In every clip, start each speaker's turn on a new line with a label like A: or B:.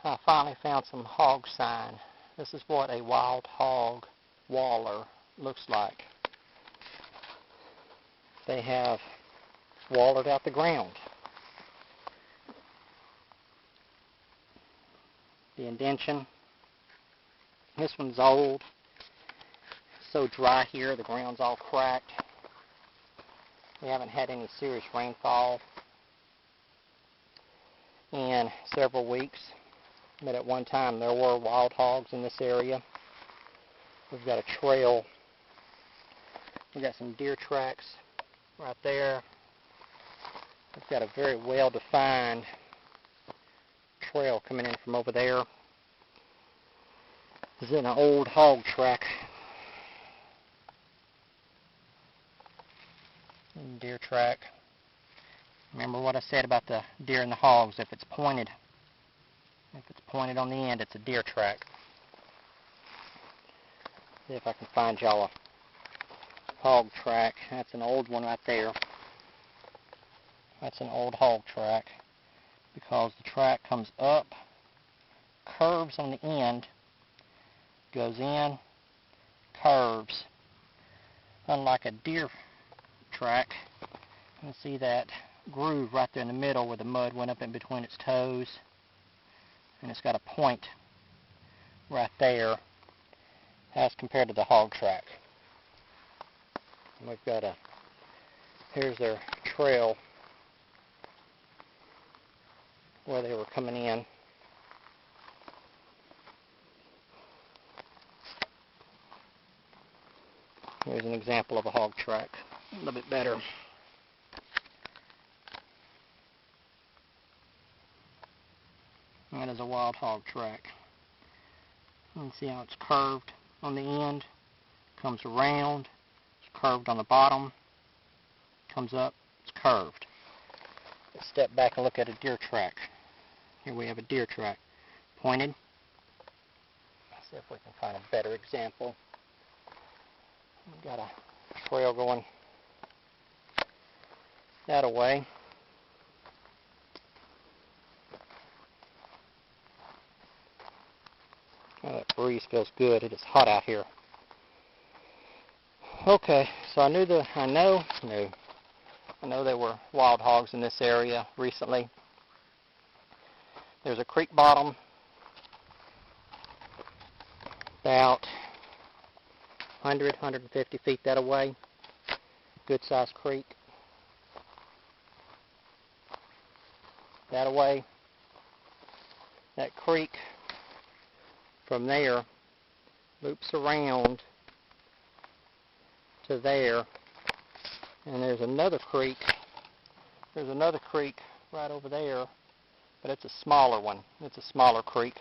A: I finally found some hog sign. This is what a wild hog waller looks like. They have wallered out the ground. The indention. This one's old. So dry here, the ground's all cracked. We haven't had any serious rainfall in several weeks, but at one time there were wild hogs in this area. We've got a trail. We've got some deer tracks right there. We've got a very well-defined trail coming in from over there. This is an old hog track. Deer track. Remember what I said about the deer and the hogs. If it's pointed on the end, it's a deer track. See if I can find y'all a hog track. That's an old one right there. That's an old hog track because the track comes up, curves on the end, goes in, curves. Unlike a deer track, you can see that groove right there in the middle where the mud went up in between its toes, and it's got a point right there as compared to the hog track. And we've got here's their trail where they were coming in. Here's an example of a hog track, a little bit better. That is a wild hog track. You can see how it's curved on the end, comes around, it's curved on the bottom, comes up, it's curved. Let's step back and look at a deer track. Here we have a deer track. Pointed. Let's see if we can find a better example. We've got a trail going that way. Oh, that breeze feels good. It is hot out here. Okay, so I know there were wild hogs in this area recently. There's a creek bottom about 100, 150 feet that away. Good sized creek. That away. That creek from there loops around to there, and there's another creek. There's another creek right over there, but it's a smaller one. It's a smaller creek,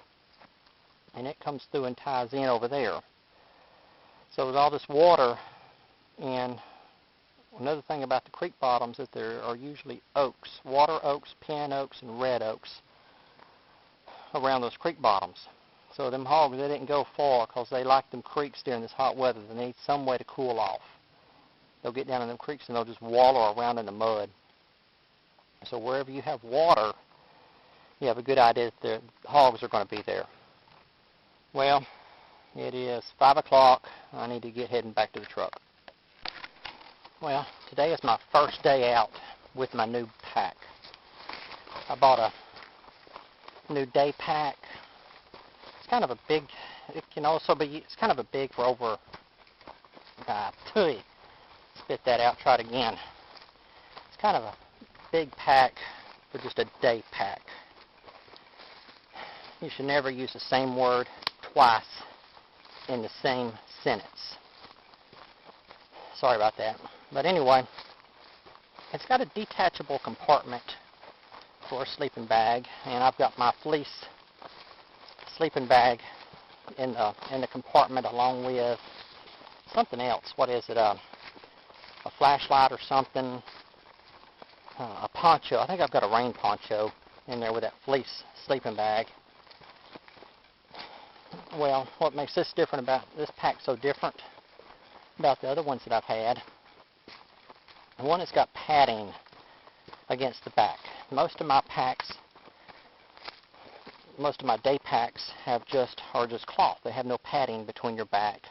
A: and it comes through and ties in over there. So with all this water, and another thing about the creek bottoms is there are usually oaks, water oaks, pin oaks, and red oaks around those creek bottoms. So them hogs, they didn't go far because they like them creeks during this hot weather. They need some way to cool off. They'll get down in them creeks and they'll just wallow around in the mud. So wherever you have water, you have a good idea that the hogs are going to be there. Well, it is 5 o'clock. I need to get heading back to the truck. Well, today is my first day out with my new pack. I bought a new day pack. It's kind of a big, it can also be, it's kind of a big for over, spit that out, try it again. It's kind of a big pack for just a day pack. You should never use the same word twice in the same sentence. Sorry about that. But anyway, it's got a detachable compartment for a sleeping bag, and I've got my fleece sleeping bag in the compartment along with something else. What is it? A flashlight or something? A poncho. I think I've got a rain poncho in there with that fleece sleeping bag. Well, what makes this different about this pack so different about the other ones that I've had, one has got padding against the back. Most of my packs, most of my day packs are just cloth. They have no padding between your back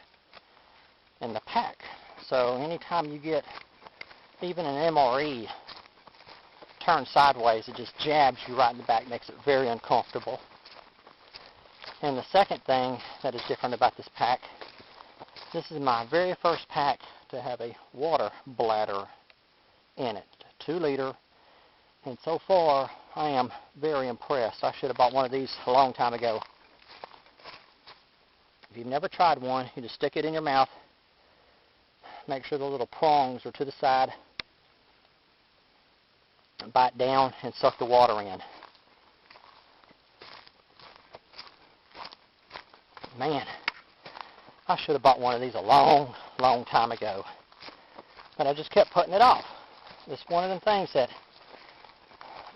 A: and the pack. So anytime you get even an MRE turned sideways, it just jabs you right in the back, makes it very uncomfortable. And the second thing that is different about this pack, this is my very first pack to have a water bladder in it, 2 liter, and so far I am very impressed. I should have bought one of these a long time ago. If you've never tried one, you just stick it in your mouth, make sure the little prongs are to the side, bite down and suck the water in. Man, I should have bought one of these a long time ago, but I just kept putting it off. It's one of them things that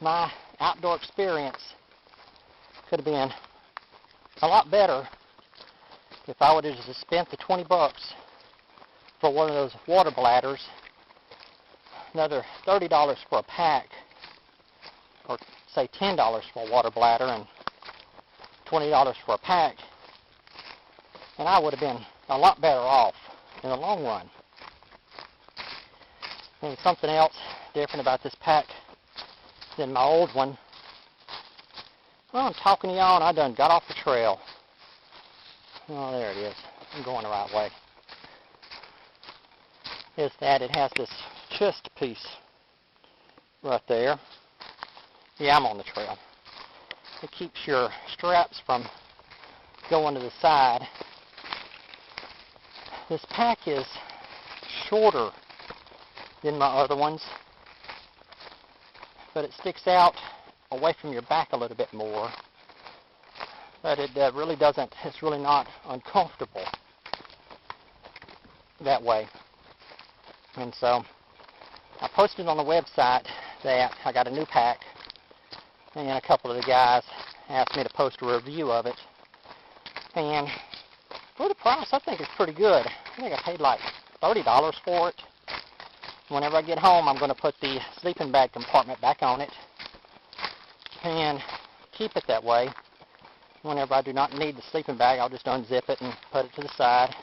A: my outdoor experience could have been a lot better if I would have just spent the 20 bucks for one of those water bladders, another $30 for a pack, or say $10 for a water bladder and $20 for a pack, and I would have been a lot better off in the long run. And something else different about this pack than my old one. Well, I'm talking to y'all and I done got off the trail. Oh, there it is. I'm going the right way. Is that it has this chest piece right there. Yeah, I'm on the trail. It keeps your straps from going to the side. This pack is shorter than my other ones, but it sticks out away from your back a little bit more. But it really doesn't, it's really not uncomfortable that way. And so I posted on the website that I got a new pack, and a couple of the guys asked me to post a review of it. And for the price, I think it's pretty good. I think I paid like $30 for it. Whenever I get home, I'm going to put the sleeping bag compartment back on it and keep it that way. Whenever I do not need the sleeping bag, I'll just unzip it and put it to the side.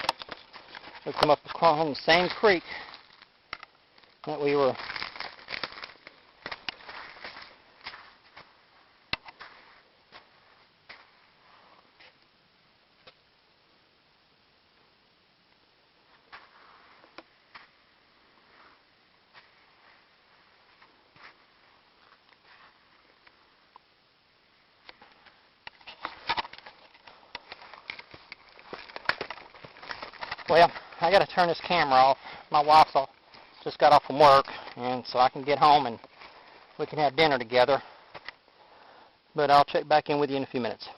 A: We'll come up along the same creek that we were Well, I got to turn this camera off. My wife just got off from work, and so I can get home and we can have dinner together. But I'll check back in with you in a few minutes.